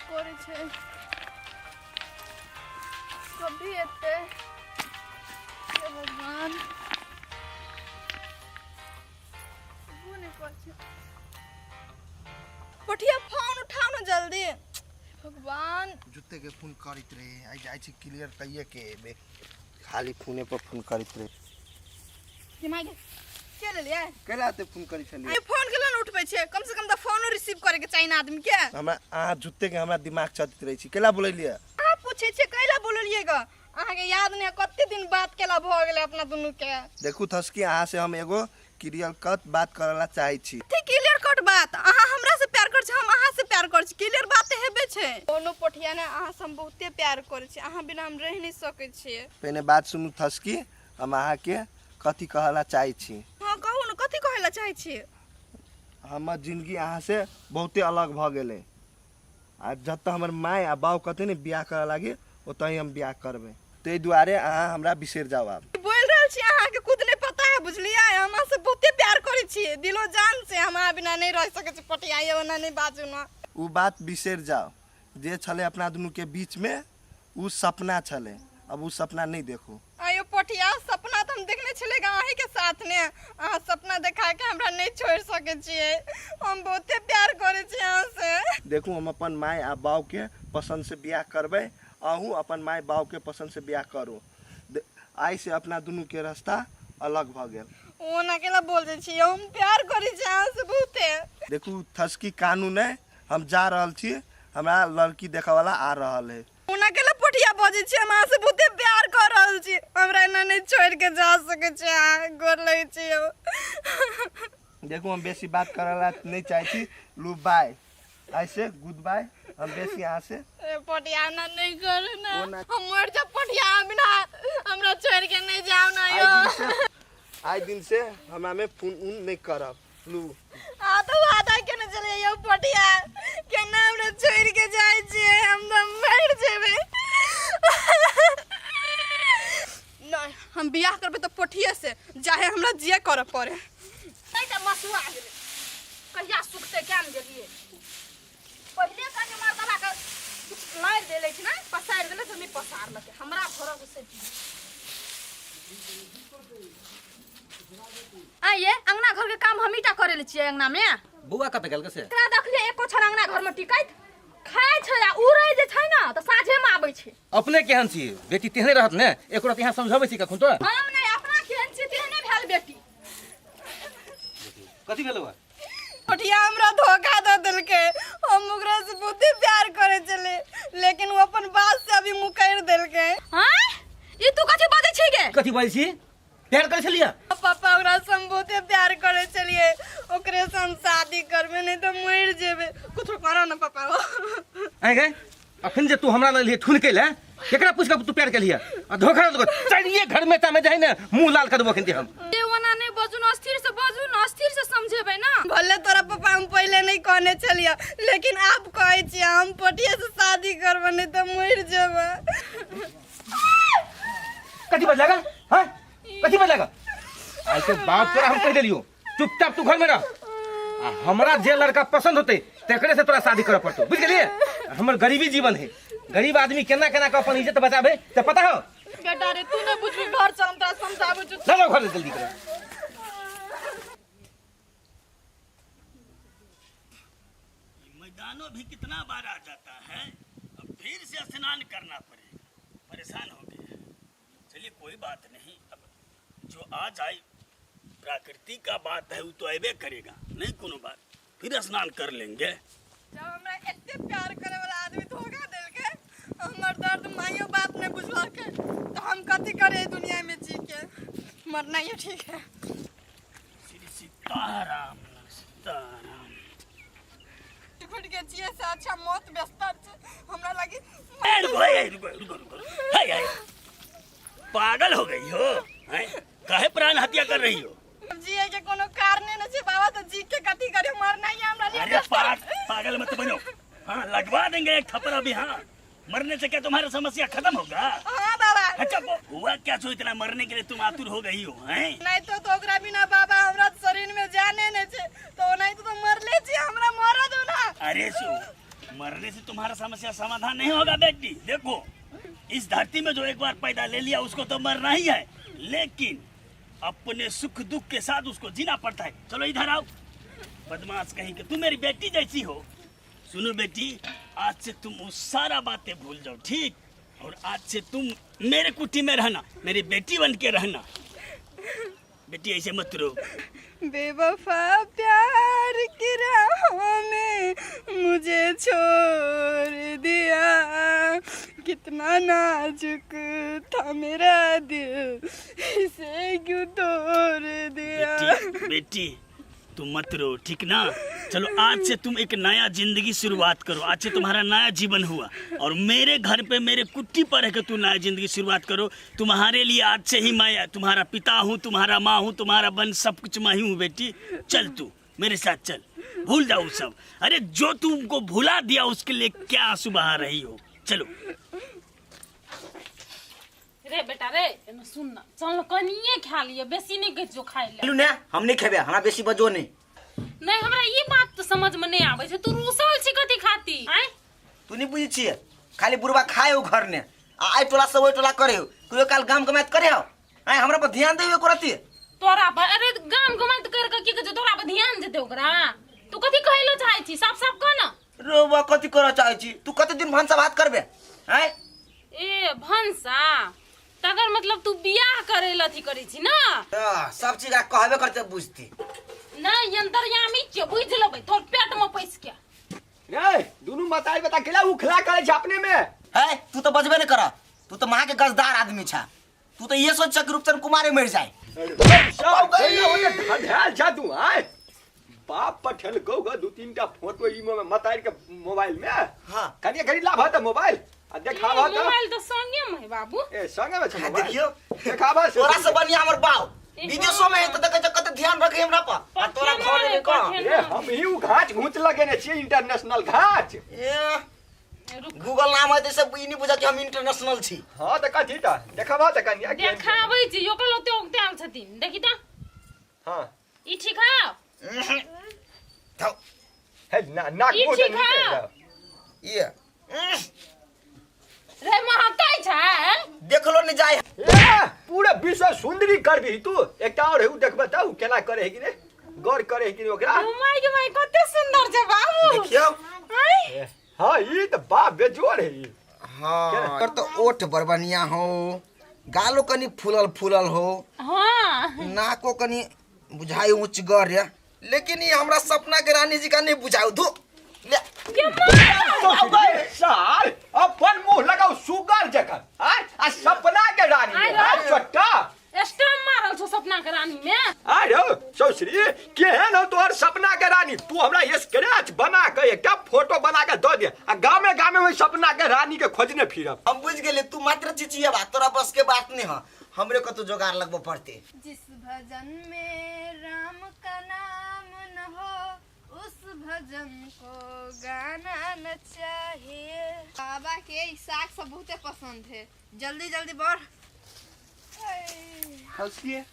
करे छे कभी एते हे भगवान वो नहीं कर छे पठिया फोन उठाओ ना जल्दी भगवान जुत्ते के फोन करित रहे आई जाय छी क्लियर कहिए के बे खाली फोने पर फोन करित रहे दिमाग के ले लिया केला ते फोन करि छली ए फोन के लन उठबै छे कम से कम त फोन रिसीव करे के चाहिए आदमी के हमरा आ जुत्ते के हमरा दिमाग चलत रही छी केला बोललिए आ पूछे छे कैला बोललिए ग आहा के याद ने कत्ते दिन बात केला भ गेले अपना दुनु के देखू थसकी आहा से हम एगो क्लियर कट बात करला चाहै छी ठीक क्लियर कट बात आहा हमरा से प्यार कर छ हम आहा से प्यार कर छी क्लियर बात हेबे छे कोनो पोठिया ने आहा से हम बहुते प्यार करे छी आहा बिना हम रह नहीं सकै छी पहले बात सुनू थसकी हम आहा के कथि कहला चाहै छी हां कहू न कथि कहला चाहै छी हमर जिंदगी आहा से बहुते अलग भ गेले आ जब तक हमर माय आ बाऊ कते ने बियाह करे लागे ओतही हम बियाह करबे तै दुआरे आहा हमरा बिसर जाओ आब बोल रहल छी आहा के खुद नहीं पता है बुझलिया हमरा से बहुते प्यार करे छी दिलो जान से हमरा बिना नहीं रह सकै छी पटिया ये ओना नहीं बाजू न उ बात बिसर जाओ जे छले अपना दुनु के बीच में उ सपना छले अब उ सपना नहीं देखो आयो पटिया सपना तो हम देखने चले गाही के साथ ने आ सपना देखा के हमरा नहीं छोड़ सके छिए हम बहुते प्यार करे छी यहां से देखू हम अपन माय आ बाऊ के पसंद से बियाह करबे अहू अपन माय बाऊ के पसंद से बियाह करू आई से अपना दुनु के रास्ता अलग भ गेल ओना केला बोल दे छी हम प्यार करे छी यहां से बहुते देखू थसकी कानून है हम जा रहल छी हमरा लड़की देखा वाला आ रहल है ओना केला पटिया बजे छी हम से बहुते प्यार कर रहल छी हमरा एना नहीं छोड़ के जा सके छी गोर लगे छी देखू हम बेसी बात करला नहीं चाहै छी लू बाय ऐसे गुड बाय हम बेसी यहाँ से पटिया ना नहीं कर ना हम मर जा पटिया बिना हमरा छोड़ के नहीं जाओ ना यो आई दिन से हमरा में फोन उन नहीं करब लू आ तो वादा के न चले यो पटिया के ना हमरा छोड़ के जाय छी हम तो मर जेबे नहीं हम बियाह करबे तो पटिया से चाहे हमरा जिए कर पड़े तैटा मसुआ गेले कहिया सुखते केम गेलिए पहिले कने मर्दबा के मार देले छी ना पसार देले तो नहीं पसार लके हमरा घर से आइए अंगना घर के काम हमीटा करेले छी अंगना में बुआ कत गेल से करा देखलिए एको छन अंगना घर में टिकैत खाय छै आ उड़ै जे छै ना त साझे में आबै छै अपने केहन छी बेटी तेहने रहत ने एको रत यहाँ समझाबै छी कखन तो हम नहीं अपना केहन छी तेहने भेल बेटी कथि भेलौ पटिया हमरा धोखा दे देलके हम ओकरा से बहुते प्यार करे चले लेकिन वो अपन बात से अभी मुकर देलके हां ई तू कथि बाजै छी गे कथि बाजै छी प्यार करे छलिया पापा ओकरा से हम बहुते प्यार करे चलिए ओकरे से हम शादी करबे नहीं तो मर जेबे कुछ करो ना पापा आइ गए अखन जे तू हमरा ल लिए ठुन केला केकरा पूछ के तू प्यार केलिया आ धोखा दो चलिए घर में ता में जाई ना मुंह लाल कर देबो खन हम ए वना नहीं बजू न अस्थिर से समझेबे ना भले तोरा पापा हम पहले नहीं कहने चलिए लेकिन आप कहे छी हम पटिया से शादी करबे नहीं तो मर जेबे कथि बजलागा हां कथि बजलागा आई के बात तोरा हम कह देलियो चुपचाप तू घर में रह आ हमरा जे लड़का पसंद होते तेकरे से तोरा शादी करे पड़तो बुझ गेलिए हमर गरीबी जीवन है गरीब आदमी केना केना के अपन इज्जत बचाबे त पता हो बेटा रे तू न बुझबी घर चल हम तोरा समझाबो छु चलो घर जल्दी कर मैदानों भी कितना बार आ जाता है अब फिर से स्नान करना पड़ेगा परेशान हो गए चलिए कोई बात नहीं अब जो आ जाए प्रकृति का बात है वो तो ऐबे करेगा नहीं कोनो बात फिर स्नान कर लेंगे जब हमरा एते प्यार करे वाला आदमी धोखा देलके हमर दर्द माइयो बाप ने बुझला के तो हम कथि करे दुनिया में जी के मरना ही ठीक है श्री सीताराम सीताराम फट के जिए से अच्छा मौत बेहतर छै हमरा लगी रुको हाय हाय पागल हो गई हो हैं काहे प्राण हत्या कर रही हो जिए के कोनो कारण न छै बाबा तो जी के कथि करे मरना ही हमरा लिए अरे पागल मत बनो हाँ लगवा देंगे एक थप्पड़ अभी हाँ मरने से क्या तुम्हारा समस्या खत्म होगा हां बाबा अच्छा हुआ क्या सो इतना मरने के लिए तुम आतुर हो गई हो हैं नहीं तो ओकरा बिना बाबा हमरा शरीर में जाने नहीं छै तो नहीं तो मरले छी हमरा मर दो ना अरे सो मरने से तुम्हारा समस्या समाधान नहीं होगा बेटी। देखो, इस धरती में जो एक बार पैदा ले लिया उसको तो मरना ही है, लेकिन अपने सुख दुख के साथ उसको जीना पड़ता है। चलो इधर आओ, बदमाश कहीं के, तुम मेरी बेटी जैसी हो। सुनो बेटी, आज से तुम वो सारा बातें भूल जाओ, ठीक? और आज से तुम मेरे कुटी में रहना, मेरी बेटी बन के रहना। बेटी ऐसे मत रो। बेवफा प्यार की राहों में मुझे छोड़ दिया, कितना नाजुक था मेरा दिल, इसे क्यों तोड़ दिया। बेटी बेटी तुम मत रो, ठीक ना? चलो आज से तुम एक नया जिंदगी शुरुआत करो। आज से तुम्हारा नया जीवन हुआ और मेरे घर पे मेरे कुट्टी पर है कि तू नया जिंदगी शुरुआत करो। तुम्हारे लिए आज से ही मैं तुम्हारा पिता हूँ, तुम्हारा माँ हूँ, तुम्हारा बन सब कुछ मैं ही हूँ। बेटी चल, तू मेरे साथ चल, भूल जाओ सब। अरे जो तुमको भुला दिया उसके लिए क्या आंसू बहा रही हो। चलो रे बेटा रे, एने सुन ना, चल कनिए खा लिए, बेसी नहीं कह जो खाइ ले। ने हम नहीं खेबे, हमरा बेसी बजो नहीं। नहीं, हमरा ये बात तो समझ में नहीं आवे छै, तू रूसल छी कथी खाती आय? तू नहीं बुझी छिए, खाली बुढ़वा खाए हो घर ने, आई टोला सब ओई टोला करे हो, तू काल गाम कमात करे हो। आय हमरा पर ध्यान देबे करती तोरा पर। अरे गाम गमात कर के की कह तोरा पर ध्यान देते ओकरा? तू कथी कहलो चाहे छी, साफ साफ कह ना। रोबा कथी कर चाहे छी? तू कते दिन भनसा भात करबे? आय ए भनसा तगर मतलब तू बियाह करे लथी करी छी ना? सब चीज कहबे करते बुझती नहीं, अंतर्यामी के बुझ लेबै, तोर पेट में पैस के। रे दोनों बताई बता केला उखला करे छ अपने में। है तू तो बजबे नहीं कर, तू तो मां के गजदार आदमी छा। तू तो ये सोच छ कि रूपचंद कुमार मर जाए। सब केला ओने धंधाल छ तू। आय बाप पठल गौ ग दो तीन टा फोटो ई में मताई के मोबाइल में। हां कनिया खरीद ला भत मोबाइल आ देखावा त। मोबाइल तो संगे में है बाबू। ए संगे में छ मोबाइल। देखियो देखावा से तोरा से बढ़िया हमर बाप विदेशों में है तो देखे कते ध्यान रखे हमरा पर। आ तोरा घर में कहां? ए हम ही उ घाच घूंच लगेने छी, इंटरनेशनल घाच। ए गूगल नाम है तैसे ई नहीं बुझा कि हम इंटरनेशनल छी। हां त कथी त देखावा त कनिया के। देखाबै छी ओकल ओते ओते आल छथिन, देखि त। हां ई ठीक है? थौ है ना नाक ई मुंह ठीक त है? निकल ये रे महकाई छै? देखलो नहीं जाए। ए पूरा विश्व सुंदरी करबी तू। एकटा और है उ देखबे त उ केना करे है कि ने, गौर करे है कि ने ओकरा। घुमाई के भाई कते सुंदर छै बाबू। देखियो आय हां ई त बाप बेजोड़ है ई। हां पर तो ओठ बरबनिया हो, गालो कनी फूलल फूलल हो, हां नाको कनी बुझाई ऊंच गर है, लेकिन ये हमरा सपना के रानी जी का नहीं बुझाऊ। धु ले के मार साल अपन मुंह लगाओ सुगर जकर। आय आ सपना के रानी आय है रे। छोटा। स्टम्प मारल छौ सपना के रानी में। अरे सौश्री केहन हो तोहर सपना के रानी? तू हमरा स्क्रैच बना के एकटा फोटो बना के दे दे आ गामे गामे में सपना के रानी के खोजने फिरब। हम बुझ गेले, तू मात्र चिचिया बात, तोरा बस के बात नहीं है। हमरे को तो जोगार लगबो पड़ते। जिस भजन में राम का नाम न हो उस भजन को गाना न चाहिए। बाबा के ई साग सब बहुते पसंद है, जल्दी जल्दी बढ़। हंसिए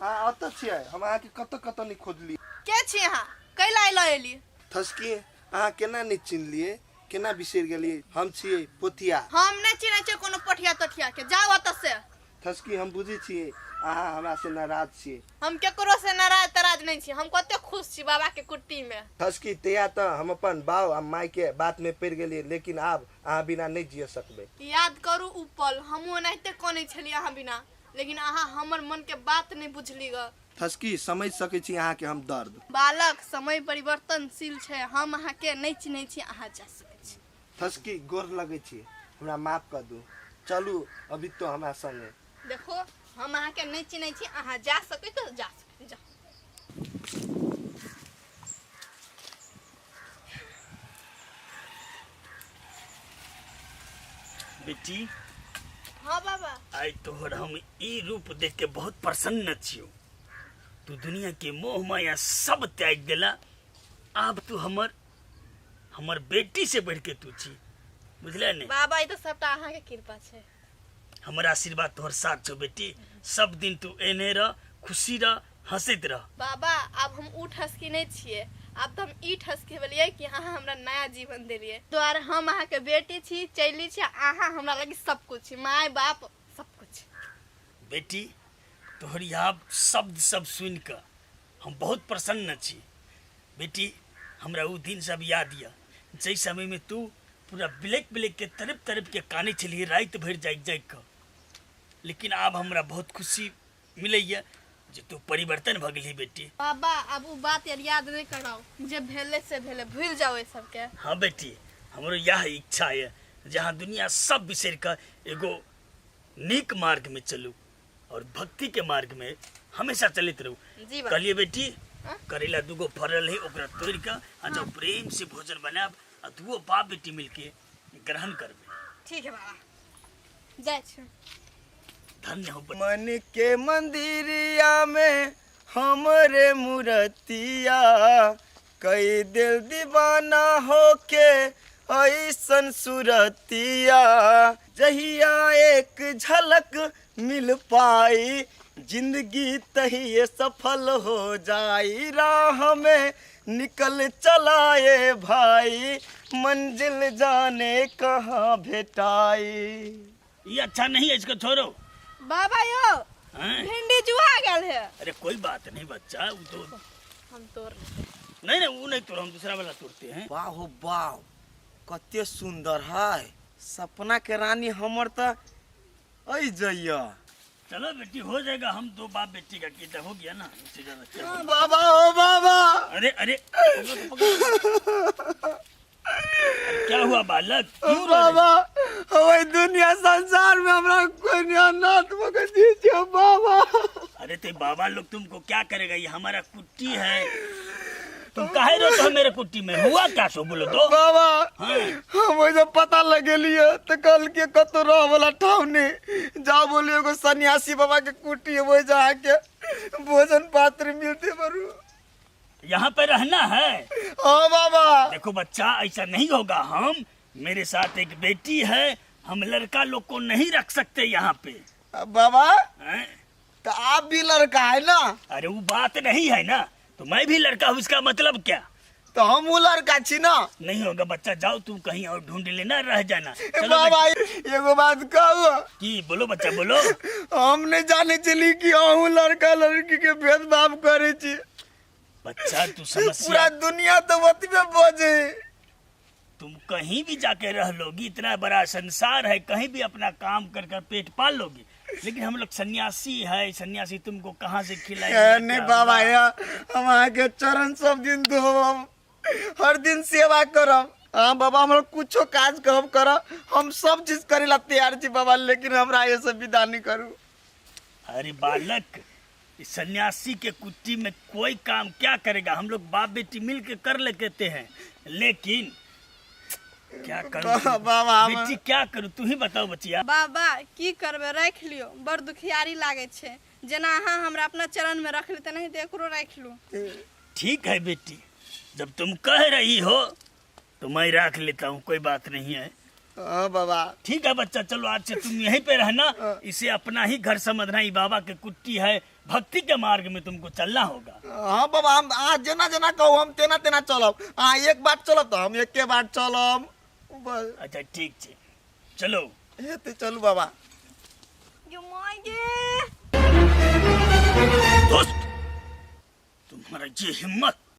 आ अत छिए हम अहाँ के कत कत नहीं खोजली। के छी अहाँ? कैला एलो एली? थसकिए अहाँ केना नहीं चिन्हलिए, केना बिसर गेलिए? हम छिए पोथिया। हम नहीं चिन्है छै कोनो पठिया तठिया के, जाओ ओतऽ से। थसकी हम बुझी छिए अहाँ हमरा से नाराज छिए। हम केकरो से नाराज तराज नहीं छी, हम कते खुश छी बाबा के कुट्टी में। थसकी तैया त हम अपन बाव आ माय के बात में पड़ गेलिए, लेकिन आब अहाँ बिना नहीं जिए सकबे। याद करू उ पल, हमहू ओनाहिते कनै छलियै अहाँ बिना, लेकिन अहाँ हमर मन के बात नहीं बुझली ग। थसकी समझ सकै छी अहाँ के हम दर्द। बालक समय परिवर्तनशील छै, हम अहाँ के नहीं चिन्है छी, अहाँ जा सकै छी। थसकी गोर लगे छी, हमरा माफ कर दू। चलू अभी तो हमरा संगे। देखो हम अहाँ के नहीं चिन्है छी, अहाँ जा सकै तो जा सकै, जा। बेटी हाँ बाबा। आई तोहर हम ई रूप देख के बहुत प्रसन्न छियो। तू दुनिया के मोह माया सब त्याग देला, अब तू हमर बेटी से बढ़ के तू छी, बुझले ने? बाबा ई तो सबटा अहाँ के कृपा छै। हमर आशीर्वाद तोहर साथ छो बेटी। सब दिन तू एने रह, खुशी रह, हंसत रह। बाबा अब हम उठ हंसकी नहीं छिए, अब तो हम ई ठस के बोलिए कि अहाँ हमरा नया जीवन देलिए द्वारा हम अहाँ के बेटी छी चैली छी अहाँ हमरा लगी सब कुछ छी माय बाप सब कुछ। बेटी तोहरी आप शब्द सब सुन कर हम बहुत प्रसन्न छी। बेटी हमरा वो दिन सब याद या जै समय में तू पूरा ब्लैक ब्लैक के तरफ के काने चलिए रात भर जाग कर, लेकिन अब हमरा बहुत खुशी मिलैया जे तू परिवर्तन भ गेली बेटी। बाबा अब वो बात याद नहीं कराओ, मुझे भेले से भेले भूल जाओ ये सब के। हाँ बेटी हमरो यह इच्छा है जहाँ दुनिया सब बिसर कर एगो नीक मार्ग में चलू और भक्ति के मार्ग में हमेशा चलित रहू। जी बाबा। कहलिए बेटी करेला दूगो फरल है ओकरा तोड़ के आ जब प्रेम से भोजन बनाब आ दूगो बाप बेटी मिलके ग्रहण करबे। ठीक है बाबा जाय छी। धन्य हो बेटी। मन के मंदिरिया में हमरे मूर्तिया कई दिल दीवाना होके ऐसन सूरतिया जहिया एक झलक मिल पाई जिंदगी तहिए सफल हो जाई राह में निकल चलाए भाई मंजिल जाने कहाँ भेटाई। ये अच्छा नहीं है, इसको छोड़ो। बाबा यो हैं? भिंडी जुआ गल है। अरे कोई बात नहीं बच्चा, वो तो हम तोड़ लेते। नहीं वो नहीं तोड़, हम दूसरा वाला तोड़ते हैं। वाह हो वाह कते सुंदर है, सपना के रानी हमर त आई जइया। चलो बेटी हो जाएगा, हम दो बाप बेटी का कीता हो गया ना, उससे ज्यादा क्या होगा? बाबा ओ बाबा अरे अरे क्या हुआ बालक, क्यों रो रहे? बाबा हमारी दुनिया संसार में हमरा कोई अनात्मक दीजिए बाबा। अरे ते बाबा लोग तुमको क्या करेगा, ये हमारा कुट्टी है, तुम काहे रोते हो मेरे कुट्टी में, हुआ क्या सो बोलो तो। बाबा हाँ। हम जब पता लगेलिए तो कल के कतो रह वाला ठाव ने जा बोलिए एगो सन्यासी बाबा के कुटी है वो जा के भोजन पात्र मिलते बरू। यहाँ पे रहना है। हाँ बाबा। देखो बच्चा ऐसा नहीं होगा, हम मेरे साथ एक बेटी है, हम लड़का लोग को नहीं रख सकते यहाँ पे। बाबा हैं? तो आप भी लड़का है ना? अरे वो बात नहीं है ना, तो मैं भी लड़का हूँ, इसका मतलब क्या? तो हम वो लड़का छी ना। नहीं होगा बच्चा, जाओ तुम कहीं और ढूंढ लेना, रह जाना। चलो बाबा बेटी। एगो बात कहू की बोलो बच्चा बोलो। हम नहीं जाने चली कि अहूँ लड़का लड़की के भेदभाव करे छी। बच्चा तू समस्या, पूरा दुनिया तो वती में बोझे। तुम कहीं भी जाके रह लोगी, इतना बड़ा संसार है, कहीं भी अपना काम कर कर पेट पाल लोगी, लेकिन हम लोग सन्यासी है, सन्यासी तुमको कहाँ से खिलाएंगे? नहीं बाबा या हम आके चरण सब दिन धोब, हर दिन सेवा करब। हाँ बाबा हम कुछो काज कहब करब, हम सब चीज करे ला तैयार छी बाबा, लेकिन हमरा ये सब विदा नहीं करू। अरे बालक, इस सन्यासी के कुट्टी में कोई काम क्या करेगा, हम लोग बाप बेटी मिल के कर लेते हैं, लेकिन क्या करूं बाबा बेटी, क्या करूं तू ही बताओ बचिया। बाबा की करबे, रख लियो, बड़ दुखियारी लागे छे, जना अहाँ हमरा अपना चरण में रख लेते नहीं तो एकरो रख लू। ठीक है बेटी, जब तुम कह रही हो तो मैं रख लेता हूँ, कोई बात नहीं है। हाँ बाबा। ठीक है बच्चा, चलो आज से तुम यहीं पे रहना, इसे अपना ही घर समझना, ये बाबा के कुट्टी है, भक्ति के मार्ग में तुमको चलना होगा। हाँ बाबा हम जना जना कहू हम तेना तेना चलब, एक बार चलब तो हम एक बार चलब। अच्छा ठीक है चलो। ये तो चलू बाबा। दोस्त तुम्हारा ये हिम्मत